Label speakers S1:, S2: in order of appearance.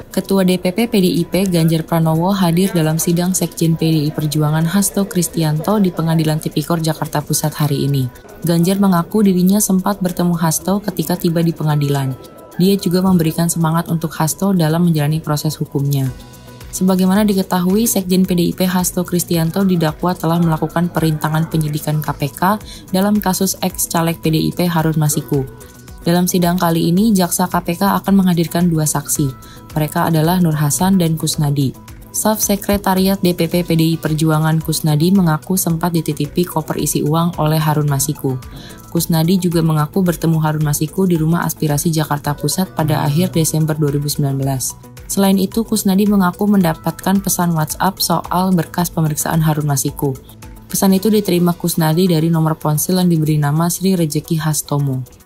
S1: Ketua DPP PDIP Ganjar Pranowo hadir dalam sidang Sekjen PDI Perjuangan Hasto Kristianto di Pengadilan Tipikor Jakarta Pusat hari ini. Ganjar mengaku dirinya sempat bertemu Hasto ketika tiba di pengadilan. Dia juga memberikan semangat untuk Hasto dalam menjalani proses hukumnya. Sebagaimana diketahui, Sekjen PDIP Hasto Kristianto didakwa telah melakukan perintangan penyidikan KPK dalam kasus ex-caleg PDIP Harun Masiku. Dalam sidang kali ini, Jaksa KPK akan menghadirkan dua saksi. Mereka adalah Nur Hasan dan Kusnadi. Staf Sekretariat DPP PDI Perjuangan Kusnadi mengaku sempat dititipi koper isi uang oleh Harun Masiku. Kusnadi juga mengaku bertemu Harun Masiku di Rumah Aspirasi Jakarta Pusat pada akhir Desember 2019. Selain itu, Kusnadi mengaku mendapatkan pesan WhatsApp soal berkas pemeriksaan Harun Masiku. Pesan itu diterima Kusnadi dari nomor ponsel yang diberi nama Sri Rejeki Hastomo.